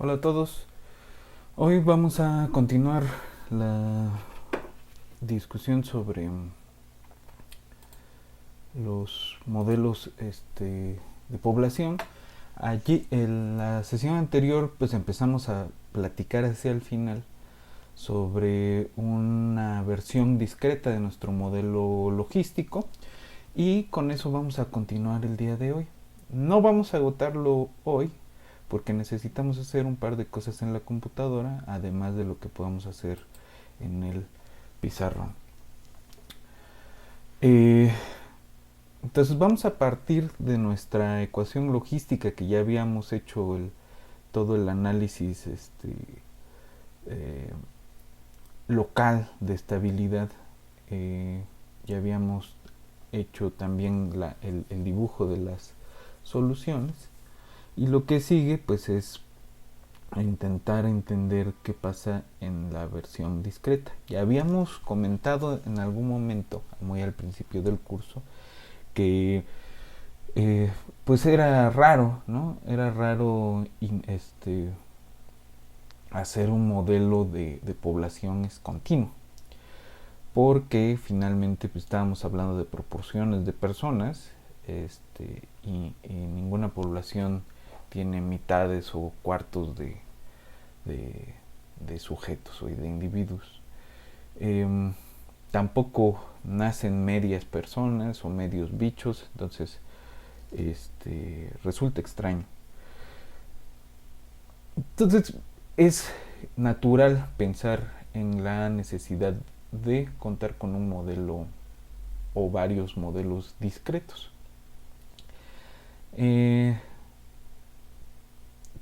Hola a todos. Hoy vamos a continuar la discusión sobre los modelos de población. Allí en la sesión anterior pues empezamos a platicar hacia el final sobre una versión discreta de nuestro modelo logístico y con eso vamos a continuar el día de hoy. No vamos a agotarlo hoy porque necesitamos hacer un par de cosas en la computadora, además de lo que podamos hacer en el pizarrón. Entonces vamos a partir de nuestra ecuación logística que ya habíamos hecho todo el análisis eh, local de estabilidad. Ya habíamos hecho también el dibujo de las soluciones. Y lo que sigue pues es intentar entender qué pasa en la versión discreta. Ya habíamos comentado en algún momento, muy al principio del curso, que pues era raro, ¿no? Era raro hacer un modelo de poblaciones continuo, porque finalmente pues, estábamos hablando de proporciones de personas y ninguna población tiene mitades o cuartos de sujetos o de individuos. Tampoco nacen medias personas o medios bichos, entonces resulta extraño. Entonces es natural pensar en la necesidad de contar con un modelo o varios modelos discretos.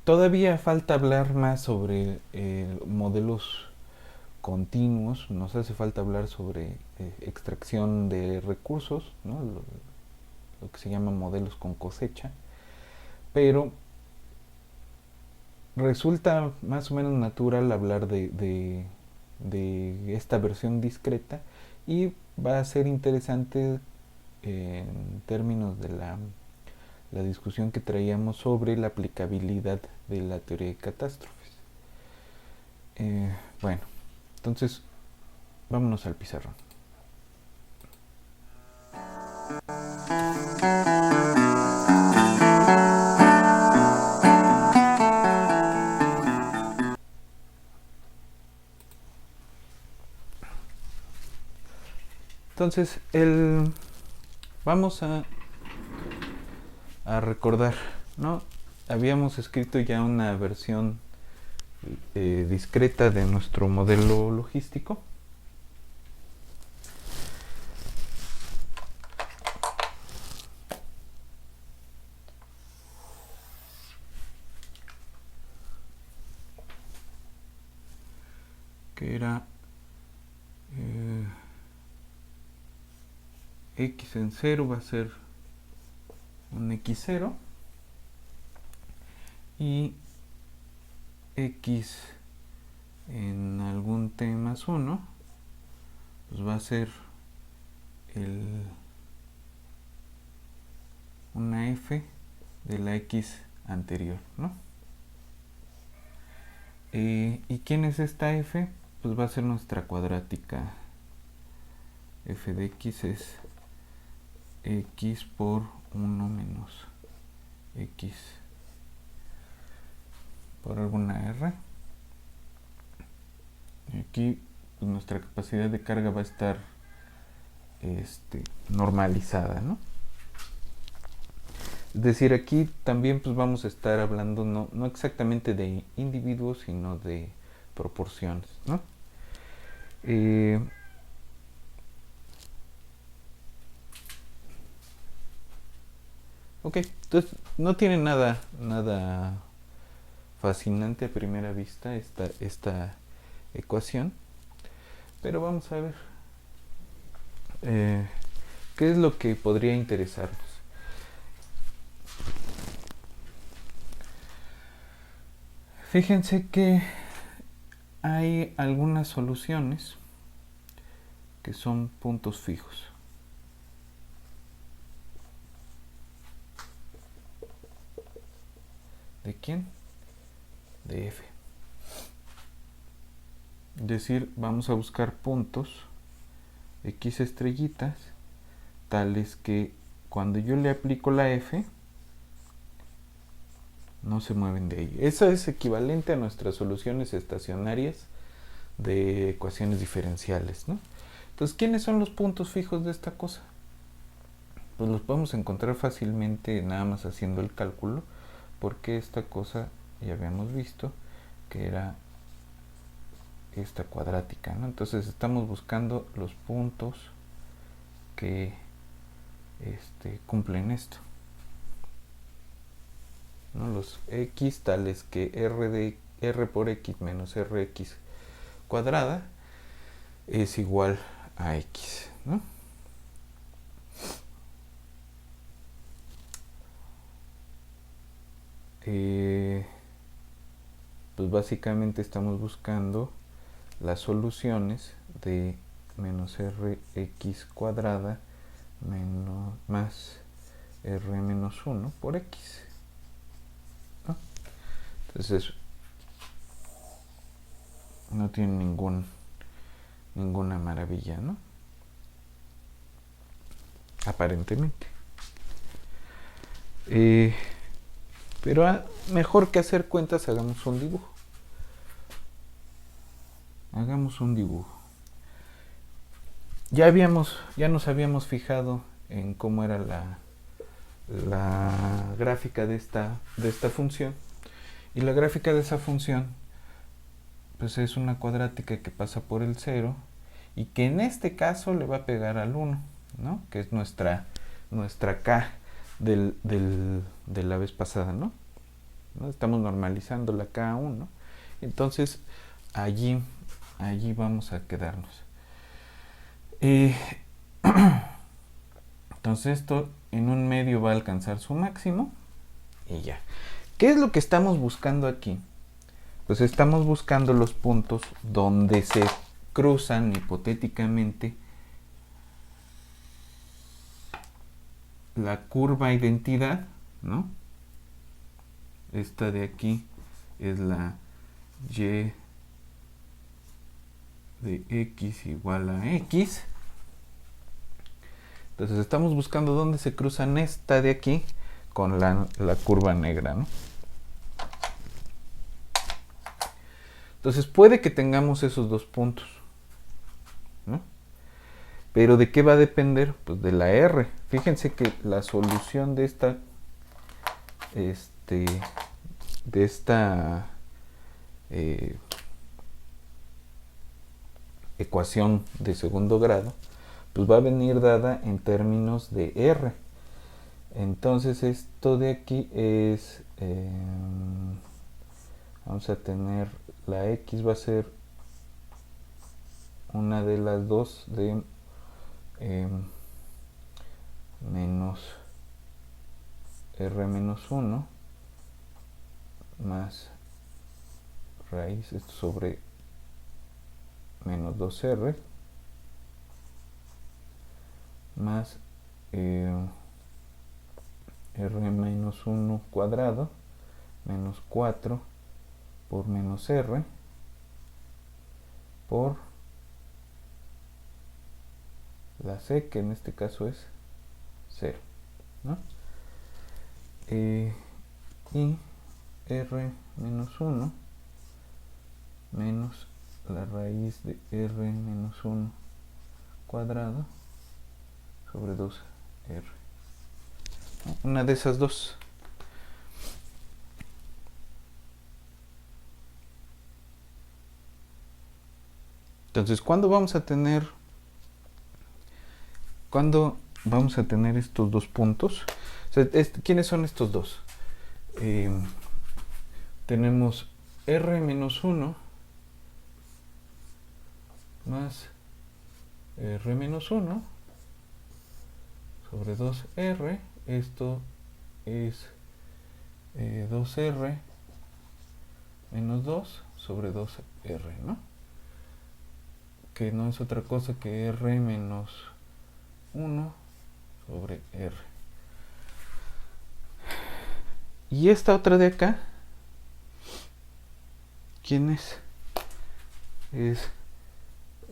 Todavía falta hablar más sobre modelos continuos, nos hace falta hablar sobre extracción de recursos, ¿no? Lo que se llama modelos con cosecha, pero resulta más o menos natural hablar de esta versión discreta y va a ser interesante en términos de la discusión que traíamos sobre la aplicabilidad de la teoría de catástrofes. Bueno, entonces vámonos al pizarrón. Entonces, vamos a recordar, ¿no? Habíamos escrito ya una versión discreta de nuestro modelo logístico. Que era x en 0 va a ser un x0 y x en algún t más 1 pues va a ser una f de la x anterior, ¿no? ¿Y quién es esta f? Pues va a ser nuestra cuadrática. F de x es x por 1 menos x por alguna r. Y aquí pues, nuestra capacidad de carga va a estar normalizada, ¿no? Es decir, aquí también pues vamos a estar hablando no exactamente de individuos, sino de proporciones, ¿no? Ok, entonces no tiene nada fascinante a primera vista esta ecuación, pero vamos a ver qué es lo que podría interesarnos. Fíjense que hay algunas soluciones que son puntos fijos. ¿De quién? de f. Es decir, vamos a buscar puntos x estrellitas tales que cuando yo le aplico la f no se mueven de ahí. Eso es equivalente a nuestras soluciones estacionarias de ecuaciones diferenciales, ¿no? Entonces, ¿quiénes son los puntos fijos de esta cosa? Pues los podemos encontrar fácilmente nada más haciendo el cálculo, porque esta cosa ya habíamos visto que era esta cuadrática, ¿no? Entonces estamos buscando los puntos que cumplen esto, ¿no? Los x tales que r por x menos rx cuadrada es igual a x, ¿no? Pues básicamente estamos buscando las soluciones de menos rx cuadrada más r menos 1 por x, ¿no? Entonces no tiene ninguna maravilla, ¿no? Aparentemente. Pero mejor que hacer cuentas, hagamos un dibujo. Ya nos habíamos fijado en cómo era la gráfica de esta función. Y la gráfica de esa función pues es una cuadrática que pasa por el 0 y que en este caso le va a pegar al 1, ¿no? Que es nuestra k de la vez pasada, ¿no? Estamos normalizando la k a 1. Entonces allí vamos a quedarnos. Entonces esto en un medio va a alcanzar su máximo y ya. ¿Qué es lo que estamos buscando aquí? Pues estamos buscando los puntos donde se cruzan hipotéticamente la curva identidad, ¿no? Esta de aquí es la y de x igual a x. Entonces estamos buscando dónde se cruzan esta de aquí con la curva negra, ¿no? Entonces puede que tengamos esos dos puntos, ¿no? Pero ¿de qué va a depender? Pues de la r. Fíjense que la solución de esta ecuación de segundo grado, pues va a venir dada en términos de r. Entonces esto de aquí es vamos a tener la x va a ser una de las dos de menos r menos 1 más raíz esto sobre menos 2r más r menos 1 cuadrado menos 4 por menos r por la c, que en este caso es 0, ¿no? Y r menos 1 menos la raíz de r menos 1 cuadrado sobre 2r. Una de esas dos. Entonces, ¿cuándo vamos a tener estos dos puntos? O sea, ¿quiénes son estos dos? Tenemos r menos 1 más r menos 1 sobre 2r. Esto es 2r menos 2 sobre 2r, ¿no? Que no es otra cosa que r menos 1 sobre r. Y esta otra de acá ¿quién es? Es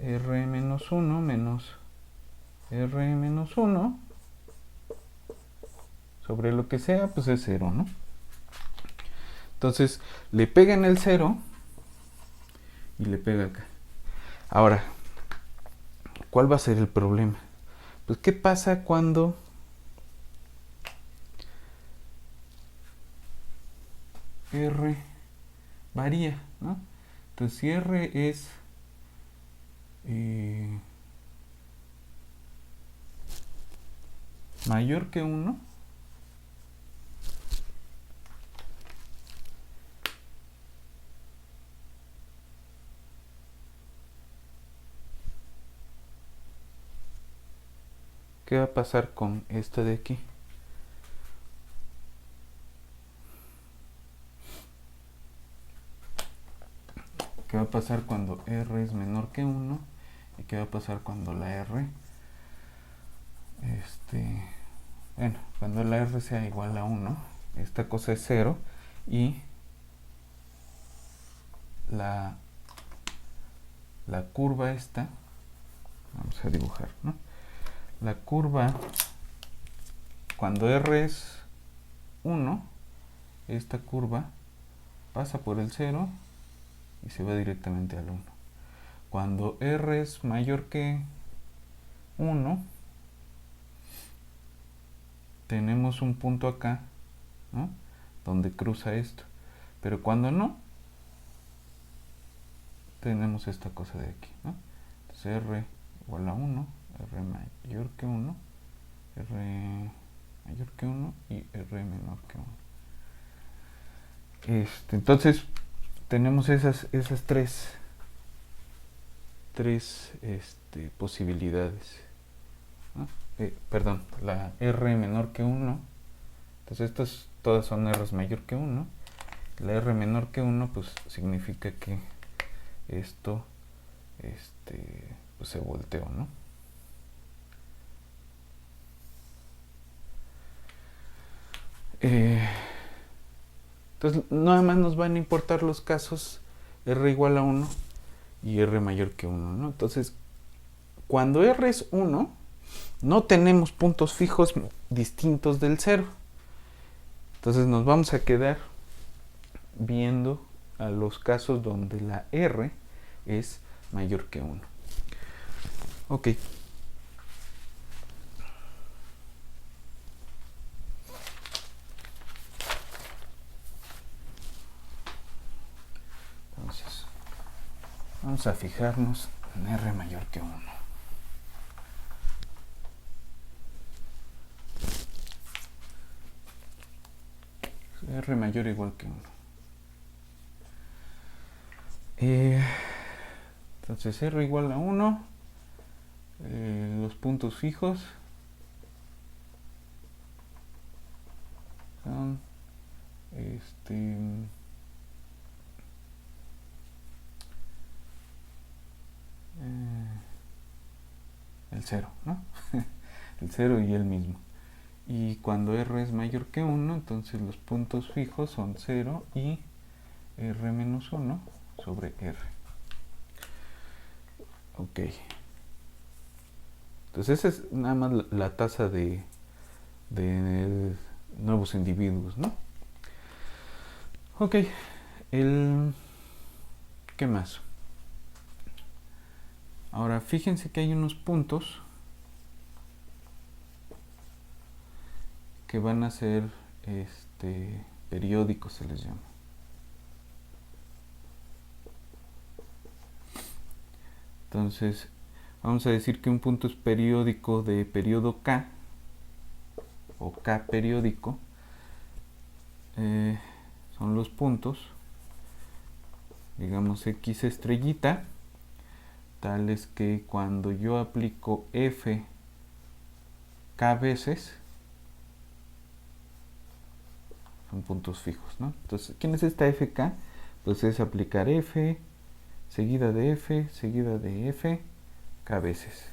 R menos 1 menos R menos 1 sobre lo que sea, pues es 0, ¿no? Entonces, le pega en el 0 y le pega acá. Ahora, ¿cuál va a ser el problema? Pues, ¿qué pasa cuando R varía, ¿no? Entonces, si R es mayor que 1, ¿qué va a pasar con esta de aquí? ¿Qué va a pasar cuando R es menor que 1? ¿Y qué va a pasar cuando la R bueno, cuando la R sea igual a 1, esta cosa es 0 y la curva esta, vamos a dibujar, ¿no? La curva, cuando R es 1, esta curva pasa por el 0 y se va directamente al 1. Cuando R es mayor que 1, tenemos un punto acá, ¿no? Donde cruza esto. Pero cuando no, tenemos esta cosa de aquí, ¿no? Entonces R igual a 1, R mayor que 1, R mayor que 1 y R menor que 1. Entonces tenemos esas tres posibilidades, ¿no? Perdón, la R menor que 1, entonces estas todas son R's mayor que 1. La R menor que 1 pues significa que esto pues se volteó, ¿no? Entonces nada más nos van a importar los casos R igual a 1 y R mayor que 1, ¿no? Entonces, cuando R es 1, no tenemos puntos fijos distintos del 0. Entonces nos vamos a quedar viendo a los casos donde la R es mayor que 1. Ok. Entonces, vamos a fijarnos en R mayor que 1. R mayor o igual que 1. Entonces R igual a 1. Los puntos fijos son el 0, ¿no? El 0 y el mismo. Y cuando R es mayor que 1, entonces los puntos fijos son 0 y R menos 1 sobre R. Ok. Entonces esa es nada más la tasa de nuevos individuos, ¿no? Ok. ¿Qué más? Ahora fíjense que hay unos puntos que van a ser periódicos, se les llama. Entonces vamos a decir que un punto es periódico de periodo K o K periódico. Son los puntos, digamos X estrellita, tales que cuando yo aplico F K veces son puntos fijos, ¿no? Entonces, ¿quién es esta FK? Pues es aplicar F seguida de F seguida de F K veces.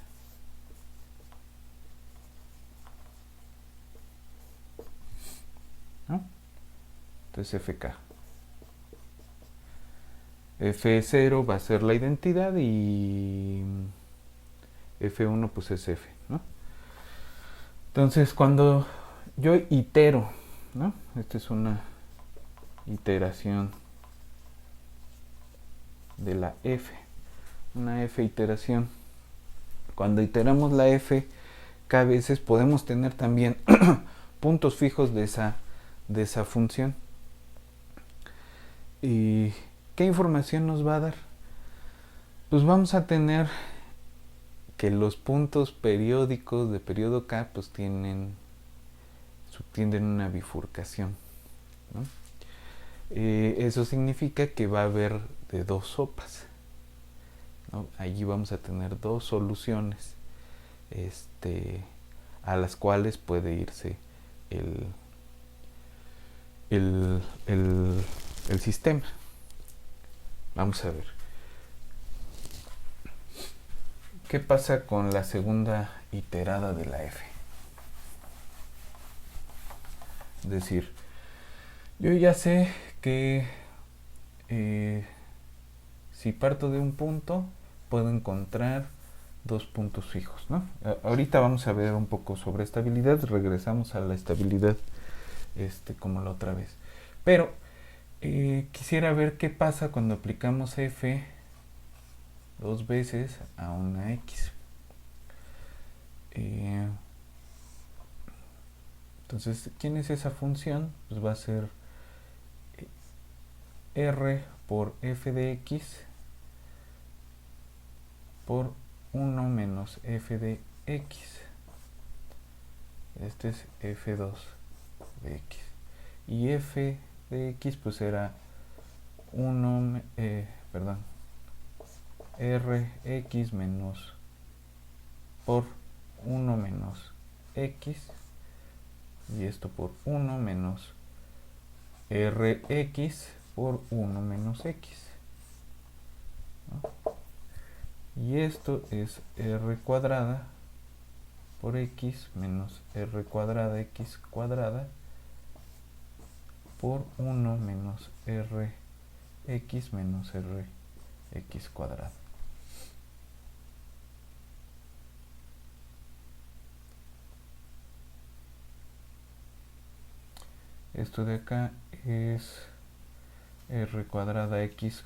¿No? Entonces FK. F0 va a ser la identidad y F1 pues es F, ¿no? Entonces cuando yo itero, ¿no? Esta es una iteración de la F, una F iteración. Cuando iteramos la F, cada veces podemos tener también puntos fijos de esa función. ¿Y qué información nos va a dar? Pues vamos a tener que los puntos periódicos de periodo K pues tienen una bifurcación, ¿no? Eso significa que va a haber de dos sopas, ¿no? Allí vamos a tener dos soluciones a las cuales puede irse el sistema. Vamos a ver. ¿Qué pasa con la segunda iterada de la F? Es decir, yo ya sé que si parto de un punto, puedo encontrar dos puntos fijos, ¿no? Ahorita vamos a ver un poco sobre estabilidad, regresamos a la estabilidad como la otra vez. Pero quisiera ver qué pasa cuando aplicamos F dos veces a una X. Entonces, ¿quién es esa función? Pues va a ser R por F de X por 1 menos F de X. Este es F2 de X. Y F de X pues era 1, Rx menos por 1 menos X. Y esto por 1 menos Rx por 1 menos X, ¿no? Y esto es R cuadrada por X menos R cuadrada X cuadrada por 1 menos Rx menos Rx cuadrada. Esto de acá es R cuadrada X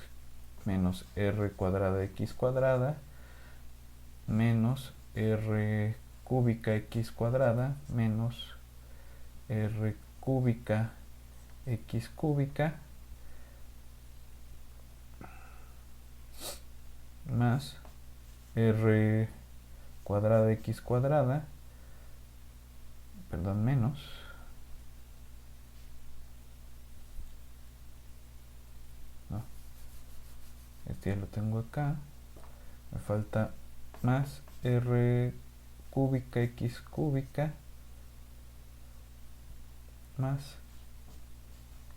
menos R cuadrada X cuadrada menos R cúbica X cuadrada menos R cúbica X cúbica más R cuadrada X cuadrada, menos este ya lo tengo acá, me falta más R cúbica X cúbica más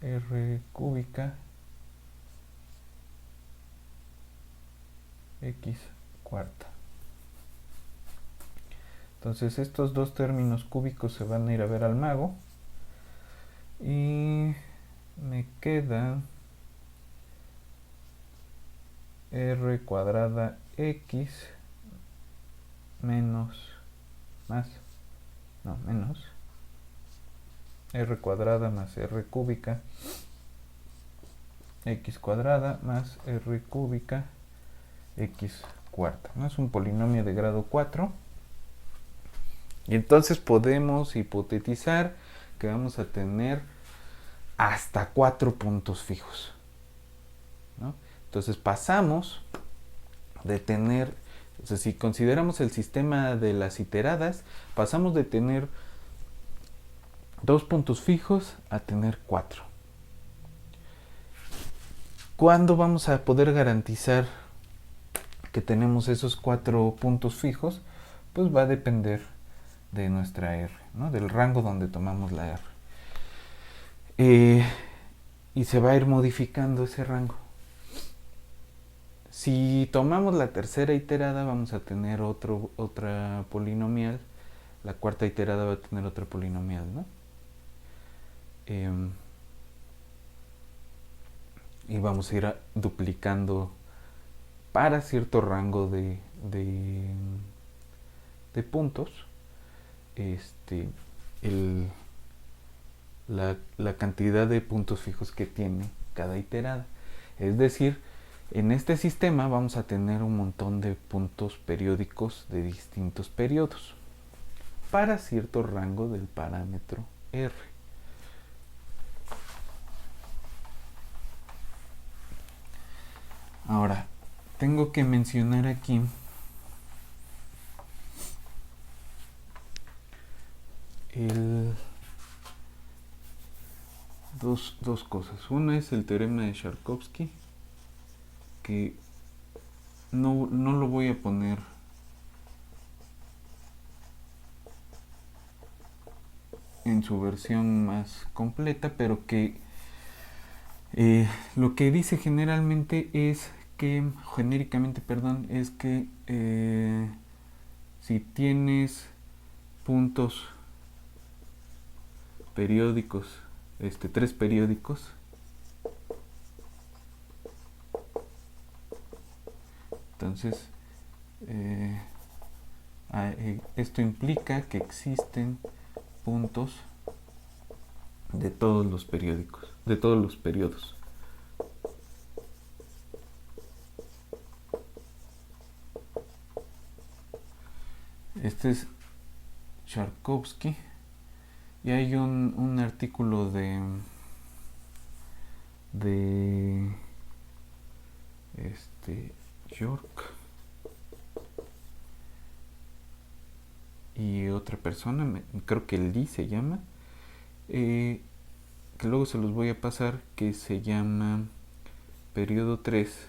R cúbica X cuarta. Entonces estos dos términos cúbicos se van a ir a ver al mago y me queda R cuadrada X menos R cuadrada más R cúbica X cuadrada más R cúbica X cuarta, ¿no? Es un polinomio de grado 4. Y entonces podemos hipotetizar que vamos a tener hasta 4 puntos fijos, ¿no? Entonces pasamos de tener, o sea, si consideramos el sistema de las iteradas, pasamos de tener 2 puntos fijos a tener 4. ¿Cuándo vamos a poder garantizar que tenemos esos 4 puntos fijos? Pues va a depender de nuestra R, ¿no? Del rango donde tomamos la R. Y se va a ir modificando ese rango. Si tomamos la tercera iterada, vamos a tener otra polinomial. La cuarta iterada va a tener otra polinomial, ¿no? y vamos a ir duplicando para cierto rango de puntos el, la cantidad de puntos fijos que tiene cada iterada. Es decir, en este sistema vamos a tener un montón de puntos periódicos de distintos periodos para cierto rango del parámetro R. Ahora, tengo que mencionar aquí dos cosas. Una es el teorema de Sharkovsky, que no lo voy a poner en su versión más completa, pero que lo que dice generalmente es que, genéricamente, perdón, es que si tienes puntos periódicos, tres periódicos, entonces esto implica que existen puntos de todos los periódicos, de todos los periodos. Este es Sharkovsky y hay un artículo de York y otra persona, creo que Lee se llama, que luego se los voy a pasar, que se llama periodo 3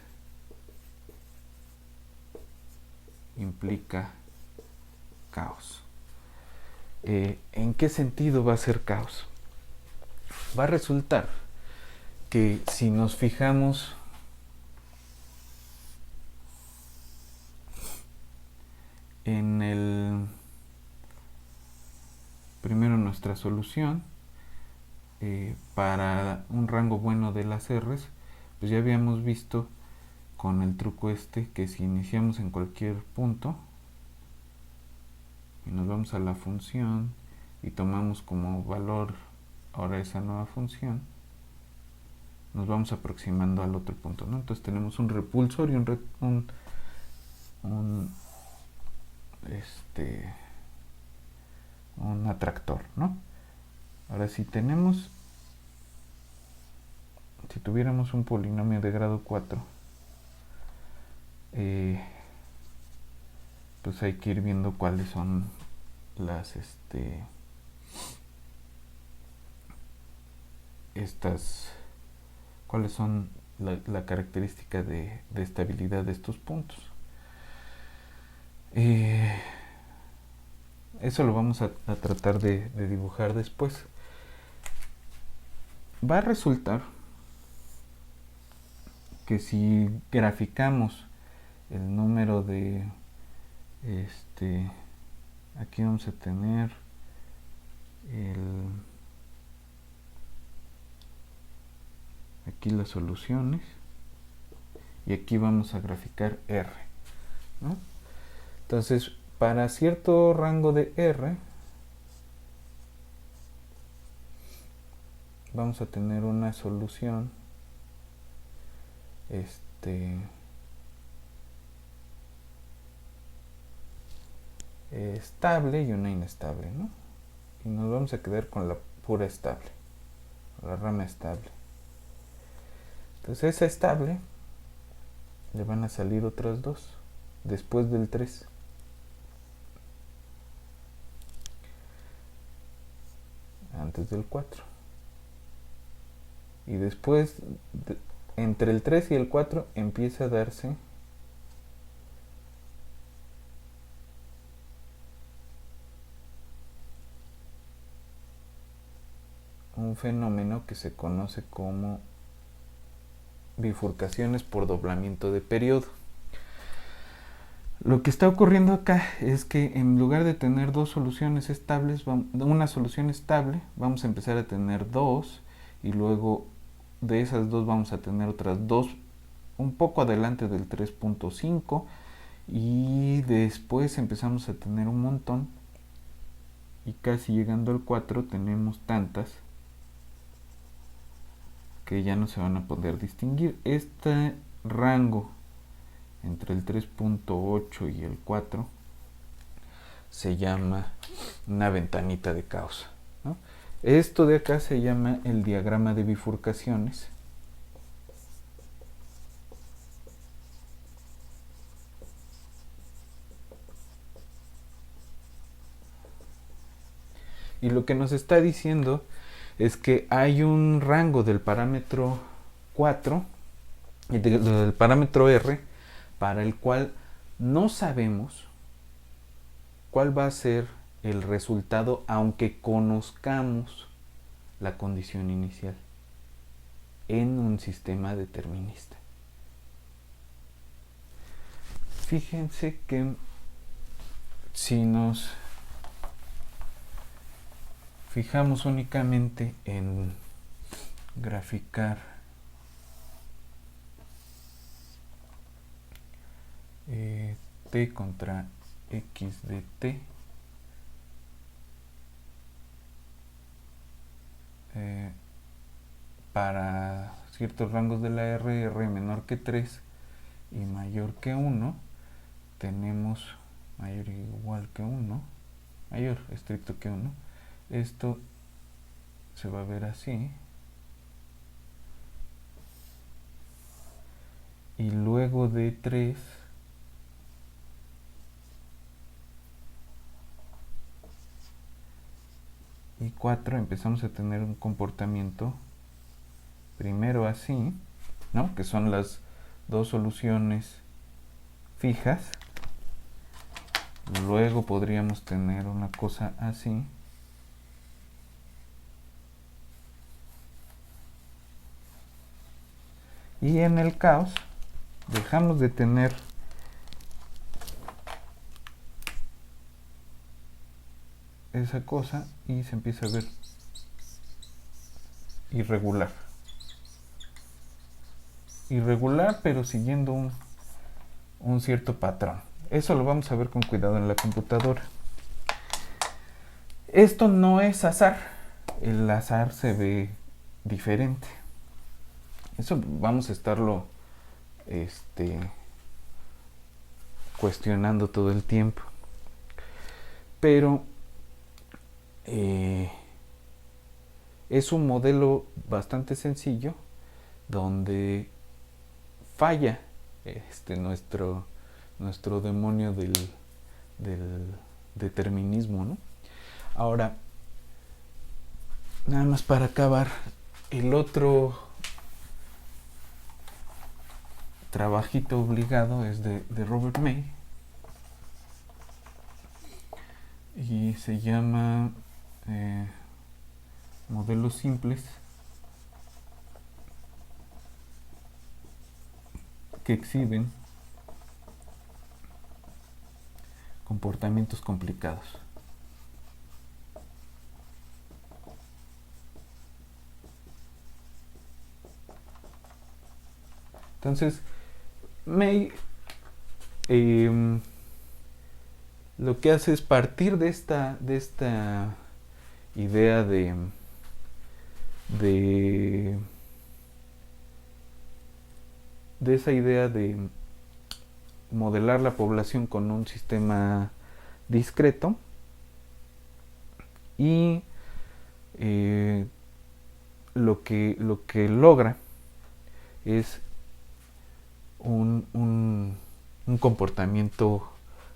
implica caos. ¿En qué sentido va a ser caos? Va a resultar que si nos fijamos en primero nuestra solución para un rango bueno de las R's, pues ya habíamos visto con el truco que si iniciamos en cualquier punto y nos vamos a la función y tomamos como valor ahora esa nueva función, nos vamos aproximando al otro punto, ¿no? Entonces tenemos un repulsor y un atractor, ¿no? Ahora si tuviéramos un polinomio de grado 4, pues hay que ir viendo cuáles son las cuáles son la característica de estabilidad de estos puntos. Eso lo vamos a tratar de dibujar después. Va a resultar que si graficamos el número de aquí vamos a tener aquí las soluciones y aquí vamos a graficar R, ¿no? Entonces, para cierto rango de R vamos a tener una solución estable y una inestable, ¿no? Y nos vamos a quedar con la pura estable, la rama estable. Entonces esa estable le van a salir otras dos después del 3. Antes del 4. Y después, entre el 3 y el 4, empieza a darse un fenómeno que se conoce como bifurcaciones por doblamiento de periodo. Lo que está ocurriendo acá es que en lugar de tener dos soluciones estables, una solución estable, vamos a empezar a tener dos y luego de esas dos vamos a tener otras dos un poco adelante del 3.5 y después empezamos a tener un montón y casi llegando al 4 tenemos tantas que ya no se van a poder distinguir. Este rango entre el 3.8 y el 4 se llama una ventanita de caos, ¿no? Esto de acá se llama el diagrama de bifurcaciones. Y lo que nos está diciendo es que hay un rango del parámetro 4 y del parámetro R para el cual no sabemos cuál va a ser el resultado aunque conozcamos la condición inicial en un sistema determinista. Fíjense que si nos fijamos únicamente en graficar t contra x de t, para ciertos rangos de la R menor que 3 y mayor que 1, tenemos mayor o igual que 1, mayor estricto que 1, esto se va a ver así, y luego de 3 y 4 empezamos a tener un comportamiento primero así, ¿no? Que son las dos soluciones fijas. Luego podríamos tener una cosa así. Y en el caos dejamos de tener esa cosa y se empieza a ver irregular. Irregular, pero siguiendo un cierto patrón. Eso lo vamos a ver con cuidado en la computadora. Esto no es azar. El azar se ve diferente. Eso vamos a estarlo cuestionando todo el tiempo. Pero es un modelo bastante sencillo donde falla nuestro demonio del determinismo, ¿no? Ahora, nada más para acabar, el otro trabajito obligado es de Robert May y se llama modelos simples que exhiben comportamientos complicados. Entonces, May lo que hace es partir de esta idea de esa idea de modelar la población con un sistema discreto y lo que logra es un comportamiento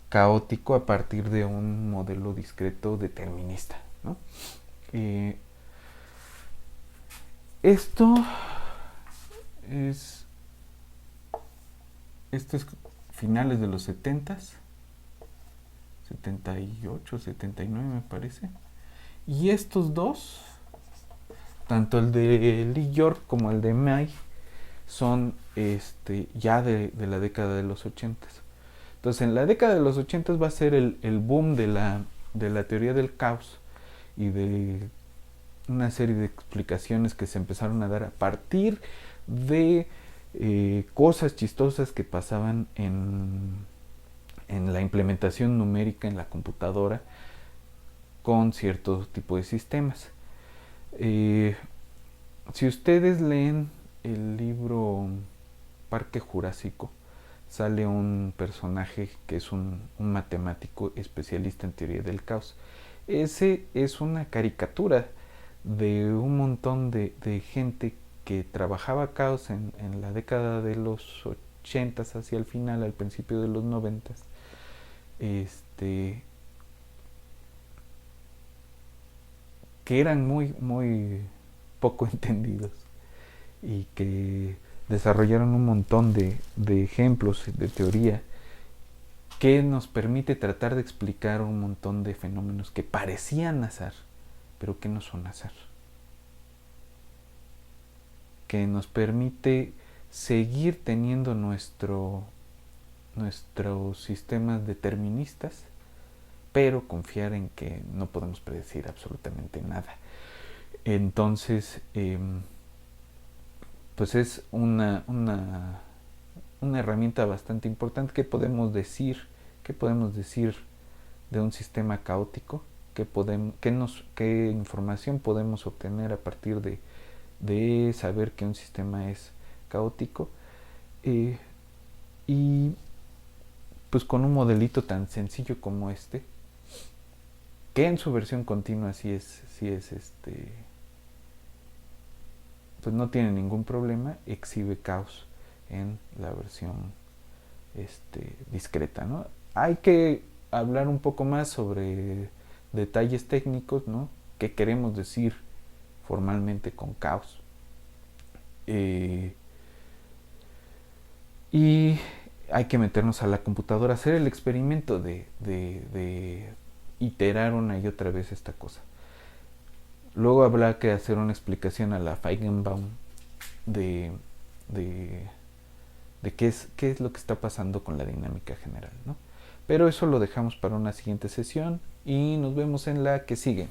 caótico a partir de un modelo discreto determinista, ¿no? Esto es finales de los 70s, 78, 79 me parece. Y estos dos, tanto el de Lee York como el de May, son ya de la década de los 80s. Entonces, en la década de los 80s va a ser el boom de la teoría del caos y de una serie de explicaciones que se empezaron a dar a partir de cosas chistosas que pasaban en la implementación numérica en la computadora con cierto tipo de sistemas. Si ustedes leen el libro Parque Jurásico, sale un personaje que es un matemático especialista en teoría del caos. Ese es una caricatura de un montón de gente que trabajaba caos en la década de los 80 hacia el final, al principio de los 90, que eran muy poco entendidos y que desarrollaron un montón de ejemplos de teoría que nos permite tratar de explicar un montón de fenómenos que parecían azar, pero que no son azar. Que nos permite seguir teniendo nuestros sistemas deterministas, pero confiar en que no podemos predecir absolutamente nada. Entonces, pues es una herramienta bastante importante. ¿Qué podemos decir de un sistema caótico? ¿Qué información podemos obtener a partir de saber que un sistema es caótico? Y pues con un modelito tan sencillo como este, que en su versión continua pues no tiene ningún problema, exhibe caos en la versión discreta, ¿no? Hay que hablar un poco más sobre detalles técnicos, ¿no? ¿Qué queremos decir formalmente con caos? Y hay que meternos a la computadora, hacer el experimento de iterar una y otra vez esta cosa. Luego habrá que hacer una explicación a la Feigenbaum de qué es lo que está pasando con la dinámica general, ¿no? Pero eso lo dejamos para una siguiente sesión y nos vemos en la que sigue.